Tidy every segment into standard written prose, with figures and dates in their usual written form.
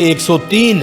103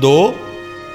2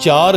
4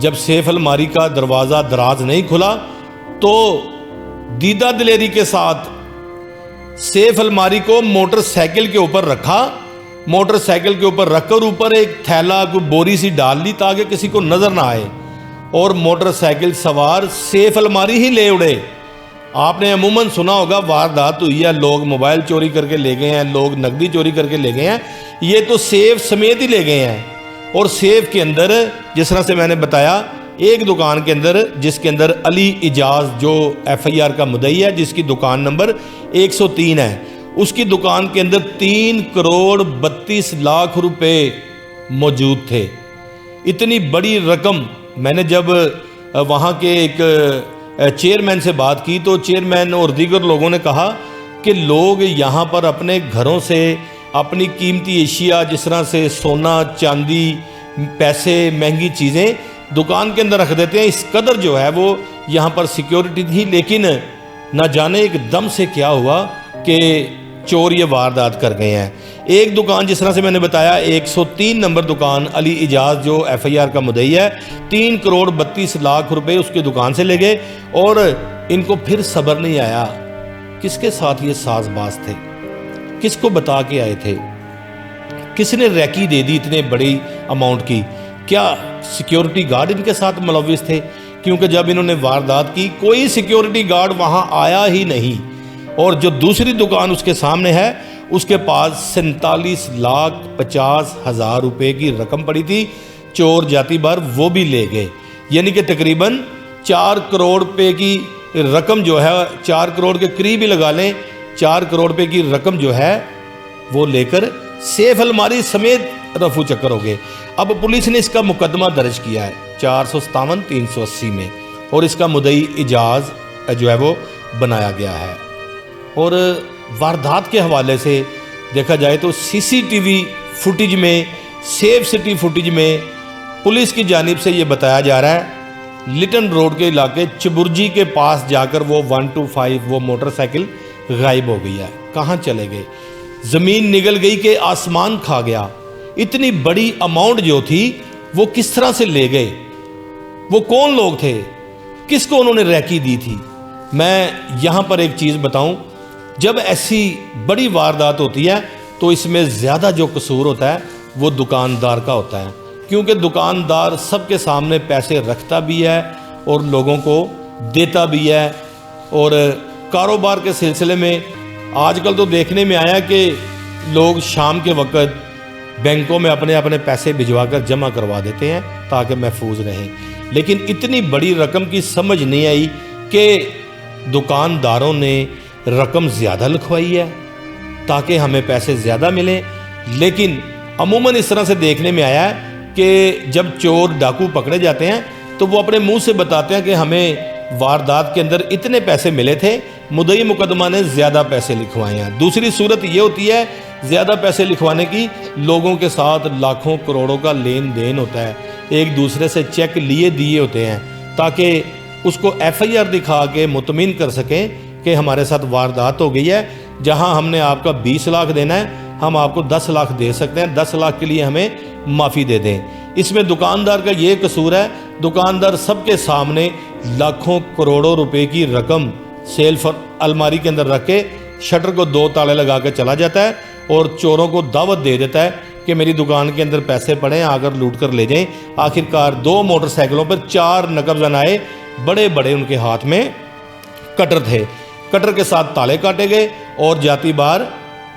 جب سیف الماری کا دروازہ دراز نہیں کھلا تو دیدہ دلیری کے ساتھ سیف الماری کو موٹر سائیکل کے اوپر رکھا، موٹر سائیکل کے اوپر رکھ کر اوپر ایک تھیلا کوئی بوری سی ڈال لی تاکہ کسی کو نظر نہ آئے، اور موٹر سائیکل سوار سیف الماری ہی لے اڑے۔ آپ نے عموماً سنا ہوگا واردات ہوئی ہے، لوگ موبائل چوری کر کے لے گئے ہیں، لوگ نقدی چوری کر کے لے گئے ہیں، یہ تو سیف سمیت ہی لے گئے ہیں۔ اور سیف کے اندر جس طرح سے میں نے بتایا، ایک دکان کے اندر جس کے اندر علی اجاز جو ایف آئی آر کا مدعی ہے، جس کی دکان نمبر 103 ہے، اس کی دکان کے اندر 3 کروڑ 32 لاکھ روپے موجود تھے۔ اتنی بڑی رقم، میں نے جب وہاں کے ایک چیئرمین سے بات کی تو چیئرمین اور دیگر لوگوں نے کہا کہ لوگ یہاں پر اپنے گھروں سے اپنی قیمتی اشیاء جس طرح سے سونا، چاندی، پیسے، مہنگی چیزیں دکان کے اندر رکھ دیتے ہیں، اس قدر جو ہے وہ یہاں پر سیکیورٹی تھی، لیکن نہ جانے ایک دم سے کیا ہوا کہ چور یہ واردات کر گئے ہیں۔ ایک دکان جس طرح سے میں نے بتایا 103 نمبر دکان علی اجاز جو ایف آئی آر کا مدعی ہے، 3 کروڑ 32 لاکھ روپے اس کی دکان سے لے گئے، اور ان کو پھر صبر نہیں آیا۔ کس کے ساتھ یہ ساز باز تھے؟ کس کو بتا کے آئے تھے؟ کس نے ریکی دے دی اتنے بڑی اماؤنٹ کی؟ کیا سیکیورٹی گارڈ ان کے ساتھ ملوث تھے؟ کیونکہ جب انہوں نے واردات کی کوئی سیکیورٹی گارڈ وہاں آیا ہی نہیں، اور جو دوسری دکان اس کے سامنے ہے اس کے پاس 47,50,000 روپے کی رقم پڑی تھی، چور جاتی بار وہ بھی لے گئے، یعنی کہ تقریباً 4 کروڑ روپے کی رقم جو ہے، 4 کروڑ کے قریب ہی لگا لیں، 4 کروڑ روپے کی رقم جو ہے وہ لے کر سیف الماری سمیت رفو چکر ہو گئے۔ اب پولیس نے اس کا مقدمہ درج کیا ہے 457-380 میں، اور اس کا مدعی اجاز جو ہے وہ بنایا گیا ہے۔ اور واردات کے حوالے سے دیکھا جائے تو سی سی ٹی وی فوٹیج میں، سیف سٹی فوٹیج میں پولیس کی جانب سے یہ بتایا جا رہا ہے لٹن روڈ کے علاقے چبرجی کے پاس جا کر وہ 125 وہ موٹر سائیکل غائب ہو گئی ہے۔ کہاں چلے گئے؟ زمین نگل گئی کہ آسمان کھا گیا۔ اتنی بڑی اماؤنٹ جو تھی وہ کس طرح سے لے گئے؟ وہ کون لوگ تھے؟ کس کو انہوں نے ریکی دی تھی؟ میں یہاں پر ایک چیز بتاؤں، جب ایسی بڑی واردات ہوتی ہے تو اس میں زیادہ جو قصور ہوتا ہے وہ دکاندار کا ہوتا ہے، کیونکہ دکاندار سب کے سامنے پیسے رکھتا بھی ہے اور لوگوں کو دیتا بھی ہے۔ اور کاروبار کے سلسلے میں آج کل تو دیکھنے میں آیا کہ لوگ شام کے وقت بینکوں میں اپنے اپنے پیسے بھجوا کر جمع کروا دیتے ہیں تاکہ محفوظ رہیں، لیکن اتنی بڑی رقم کی سمجھ نہیں آئی کہ دکانداروں نے رقم زیادہ لکھوائی ہے تاکہ ہمیں پیسے زیادہ ملیں۔ لیکن عموماً اس طرح سے دیکھنے میں آیا ہے کہ جب چور ڈاکو پکڑے جاتے ہیں تو وہ اپنے منہ سے بتاتے ہیں کہ ہمیں واردات کے اندر اتنے پیسے ملے تھے، مدعی مقدمہ نے زیادہ پیسے لکھوائے ہیں۔ دوسری صورت یہ ہوتی ہے زیادہ پیسے لکھوانے کی، لوگوں کے ساتھ لاکھوں کروڑوں کا لین دین ہوتا ہے، ایک دوسرے سے چیک لیے دیے ہوتے ہیں تاکہ اس کو ایف آئی آر دکھا کے مطمئن کر سکیں کہ ہمارے ساتھ واردات ہو گئی ہے، جہاں ہم نے آپ کا 20 لاکھ دینا ہے ہم آپ کو 10 لاکھ دے سکتے ہیں، 10 لاکھ کے لیے ہمیں معافی دے دیں۔ اس میں دکاندار کا یہ قصور ہے، دکاندار سب کے سامنے لاکھوں کروڑوں روپے کی رقم سیلف الماری کے اندر رکھ کے شٹر کو 2 تالے لگا کے چلا جاتا ہے اور چوروں کو دعوت دے دیتا ہے کہ میری دکان کے اندر پیسے پڑے آ کر لوٹ کر لے جائیں۔ آخرکار 2 موٹر سائیکلوں پر 4 نقب زن آئے، بڑے بڑے ان کے ہاتھ میں کٹر تھے، کٹر کے ساتھ تالے کاٹے گئے اور جاتی بار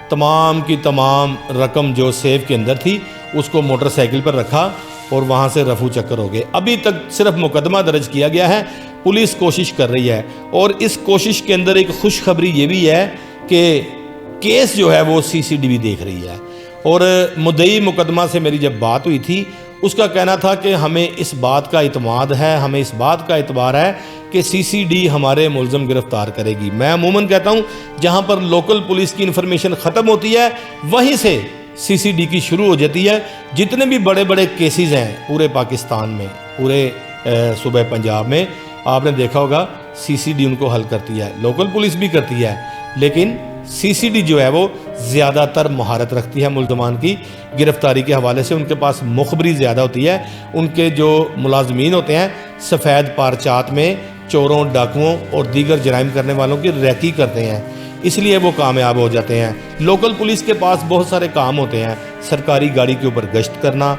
تمام کی تمام رقم جو سیف کے اندر تھی اس کو موٹر سائیکل پر رکھا اور وہاں سے رفو چکر ہو گئے۔ ابھی تک صرف مقدمہ درج کیا گیا ہے، پولیس کوشش کر رہی ہے، اور اس کوشش کے اندر ایک خوشخبری یہ بھی ہے کہ کیس جو ہے وہ سی سی ٹی وی دیکھ رہی ہے۔ اور مدعی مقدمہ سے میری جب بات ہوئی تھی اس کا کہنا تھا کہ ہمیں اس بات کا اعتماد ہے، ہمیں اس بات کا اعتبار ہے کہ سی سی ڈی ہمارے ملزم گرفتار کرے گی۔ میں عموماً کہتا ہوں جہاں پر لوکل پولیس کی انفارمیشن ختم ہوتی ہے وہیں سے سی سی ڈی کی شروع ہو جاتی ہے۔ جتنے بھی بڑے بڑے کیسز ہیں پورے پاکستان میں، پورے صوبہ پنجاب میں، آپ نے دیکھا ہوگا سی سی ڈی ان کو حل کرتی ہے، لوکل پولیس بھی کرتی ہے، لیکن سی سی ڈی جو ہے وہ زیادہ تر مہارت رکھتی ہے ملزمان کی گرفتاری کے حوالے سے. ان کے پاس مخبری زیادہ ہوتی ہے. ان کے جو ملازمین ہوتے ہیں سفید پارچات میں چوروں، ڈاکوؤں اور دیگر جرائم کرنے والوں کی ریکی کرتے ہیں، اس لیے وہ کامیاب ہو جاتے ہیں. لوکل پولیس کے پاس بہت سارے کام ہوتے ہیں، سرکاری گاڑی کے اوپر گشت کرنا،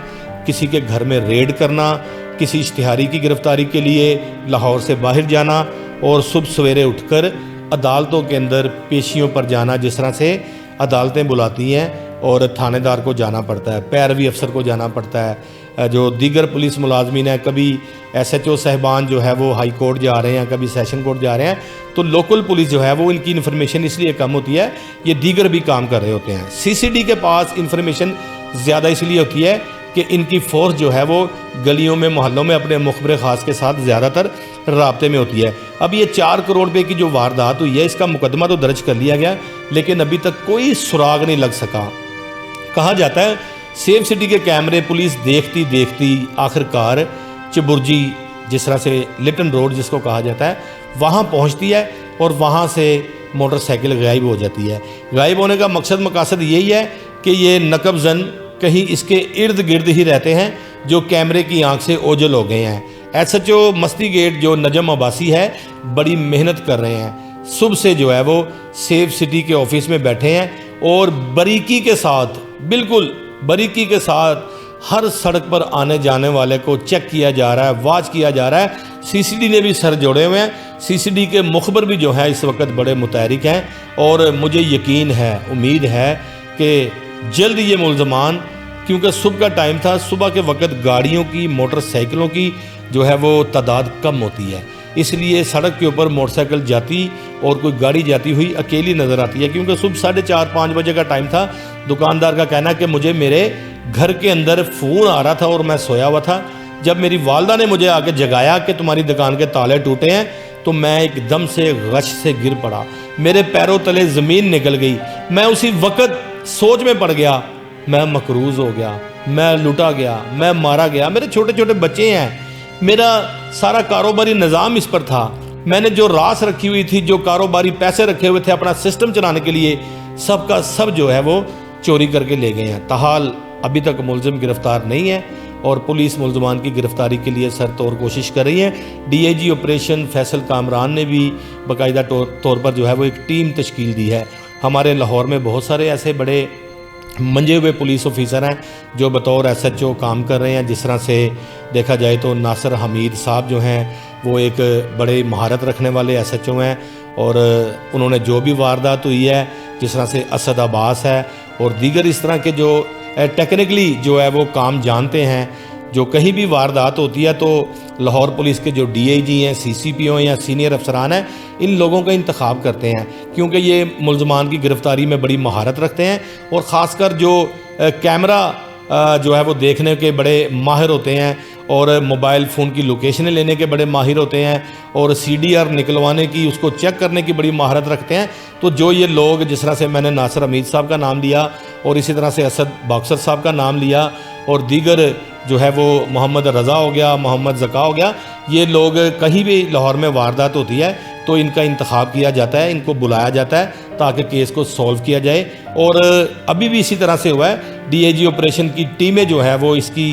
کسی کے گھر میں ریڈ کرنا، کسی اشتہاری کی گرفتاری کے لیے لاہور سے باہر جانا، اور صبح سویرے اٹھ کر عدالتوں کے اندر پیشیوں پر جانا. جس طرح سے عدالتیں بلاتی ہیں اور تھانے دار کو جانا پڑتا ہے، پیروی افسر کو جانا پڑتا ہے. جو دیگر پولیس ملازمین ہیں، کبھی ایس ایچ او صاحبان جو ہے وہ ہائی کورٹ جا رہے ہیں، کبھی سیشن کورٹ جا رہے ہیں، تو لوکل پولیس جو ہے وہ ان کی انفارمیشن اس لیے کم ہوتی ہے، یہ دیگر بھی کام کر رہے ہوتے ہیں. سی سی ڈی کے پاس انفارمیشن زیادہ اس لیے ہوتی ہے کہ ان کی فورس جو ہے وہ گلیوں میں، محلوں میں اپنے مخبر خاص کے ساتھ زیادہ تر رابطے میں ہوتی ہے. اب یہ 4 کروڑ روپے کی جو واردات ہوئی ہے، اس کا مقدمہ تو درج کر لیا گیا، لیکن ابھی تک کوئی سراغ نہیں لگ سکا. کہا جاتا ہے سیف سٹی کے کیمرے پولیس دیکھتی دیکھتی آخرکار چبرجی، جس طرح سے لٹن روڈ جس کو کہا جاتا ہے، وہاں پہنچتی ہے اور وہاں سے موٹر سائیکل غائب ہو جاتی ہے. غائب ہونے کا مقصد یہی ہے کہ یہ نقب زن کہیں اس کے ارد گرد ہی رہتے ہیں جو کیمرے کی آنکھ سے اوجھل ہو گئے ہیں. ایس ایچ او مستی گیٹ جو نجم عباسی ہے بڑی محنت کر رہے ہیں. صبح سے جو ہے وہ سیف سٹی کے آفس میں بیٹھے ہیں اور باریکی کے ساتھ، بالکل باریکی کے ساتھ ہر سڑک پر آنے جانے والے کو چیک کیا جا رہا ہے، واچ کیا جا رہا ہے. سی سی ڈی نے بھی سر جوڑے ہوئے ہیں. سی سی ڈی کے مخبر بھی جو ہیں اس وقت بڑے متحرک ہیں، اور مجھے یقین ہے، امید ہے کہ جلد یہ ملزمان، کیونکہ صبح کا ٹائم تھا، صبح کے وقت گاڑیوں کی، موٹر سائیکلوں کی جو ہے وہ تعداد کم ہوتی ہے، اس لیے سڑک کے اوپر موٹر سائیکل جاتی اور کوئی گاڑی جاتی ہوئی اکیلی نظر آتی ہے. کیونکہ صبح 4:30-5 بجے کا ٹائم تھا. دکاندار کا کہنا ہے کہ مجھے میرے گھر کے اندر فون آ رہا تھا اور میں سویا ہوا تھا. جب میری والدہ نے مجھے آگے جگایا کہ تمہاری دکان کے تالے ٹوٹے ہیں، تو میں ایک دم سے غش سے گر پڑا، میرے پیروں تلے زمین نکل گئی. میں اسی وقت سوچ میں پڑ گیا، میں مقروض ہو گیا، میں لوٹا گیا، میں مارا گیا. میرے چھوٹے چھوٹے بچے ہیں، میرا سارا کاروباری نظام اس پر تھا. میں نے جو راس رکھی ہوئی تھی، جو کاروباری پیسے رکھے ہوئے تھے اپنا سسٹم چلانے کے لیے، سب کا سب جو ہے وہ چوری کر کے لے گئے ہیں. تاحال ابھی تک ملزم گرفتار نہیں ہے، اور پولیس ملزمان کی گرفتاری کے لیے سر توڑ کوشش کر رہی ہے. D I G operation Faisal Kamran نے بھی باقاعدہ طور پر جو ہے وہ ایک ٹیم تشکیل دی ہے. ہمارے لاہور میں بہت سارے ایسے بڑے منجے ہوئے پولیس آفیسر ہیں جو بطور ایس ایچ او کام کر رہے ہیں. جس طرح سے دیکھا جائے تو ناصر حمید صاحب جو ہیں وہ ایک بڑے مہارت رکھنے والے ایس ایچ او ہیں، اور انہوں نے جو بھی واردات ہوئی ہے، جس طرح سے اسد عباس ہے اور دیگر اس طرح کے جو ٹیکنیکلی جو ہے وہ کام جانتے ہیں، جو کہیں بھی واردات ہوتی ہے تو لاہور پولیس کے جو ڈی آئی جی ہیں، سی سی پی او یا سینئر افسران ہیں، ان لوگوں کا انتخاب کرتے ہیں، کیونکہ یہ ملزمان کی گرفتاری میں بڑی مہارت رکھتے ہیں، اور خاص کر جو کیمرہ جو ہے وہ دیکھنے کے بڑے ماہر ہوتے ہیں، اور موبائل فون کی لوکیشنیں لینے کے بڑے ماہر ہوتے ہیں، اور سی ڈی آر نکلوانے کی، اس کو چیک کرنے کی بڑی مہارت رکھتے ہیں. تو جو یہ لوگ، جس طرح سے میں نے ناصر حمید صاحب کا نام لیا، اور اسی طرح سے اسد باکسر صاحب کا نام لیا، اور دیگر جو ہے وہ محمد رضا ہو گیا، محمد زکا ہو گیا، یہ لوگ کہیں بھی لاہور میں واردات ہوتی ہے تو ان کا انتخاب کیا جاتا ہے، ان کو بلایا جاتا ہے تاکہ کیس کو سولو کیا جائے. اور ابھی بھی اسی طرح سے ہوا ہے. ڈی آئی جی آپریشن کی ٹیمیں جو ہے وہ اس کی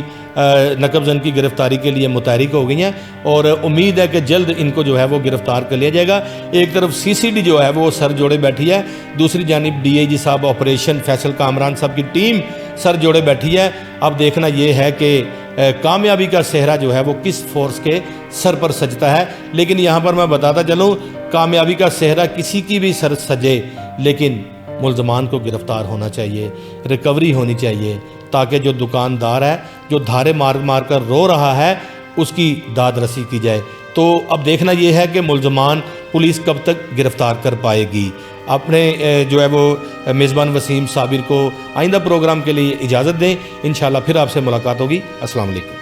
نقب زن کی گرفتاری کے لیے متحرک ہو گئی ہیں، اور امید ہے کہ جلد ان کو جو ہے وہ گرفتار کر لیا جائے گا. ایک طرف سی سی ڈی جو ہے وہ سر جوڑے بیٹھی ہے، دوسری جانب ڈی آئی جی صاحب آپریشن فیصل کامران صاحب کی ٹیم سر جوڑے بیٹھی ہے. اب دیکھنا یہ ہے کہ کامیابی کا صحرا جو ہے وہ کس فورس کے سر پر سجتا ہے. لیکن یہاں پر میں بتاتا چلوں، کامیابی کا صحرا کسی کی بھی سر سجے، لیکن ملزمان کو گرفتار ہونا چاہیے، ریکوری ہونی چاہیے، تاکہ جو دکاندار ہے، جو دھارے مار مار کر رو رہا ہے، اس کی داد رسی کی جائے. تو اب دیکھنا یہ ہے کہ ملزمان پولیس کب تک گرفتار کر پائے گی. اپنے جو ہے وہ میزبان وسیم صابر کو آئندہ پروگرام کے لیے اجازت دیں. انشاءاللہ پھر آپ سے ملاقات ہوگی. السلام علیکم.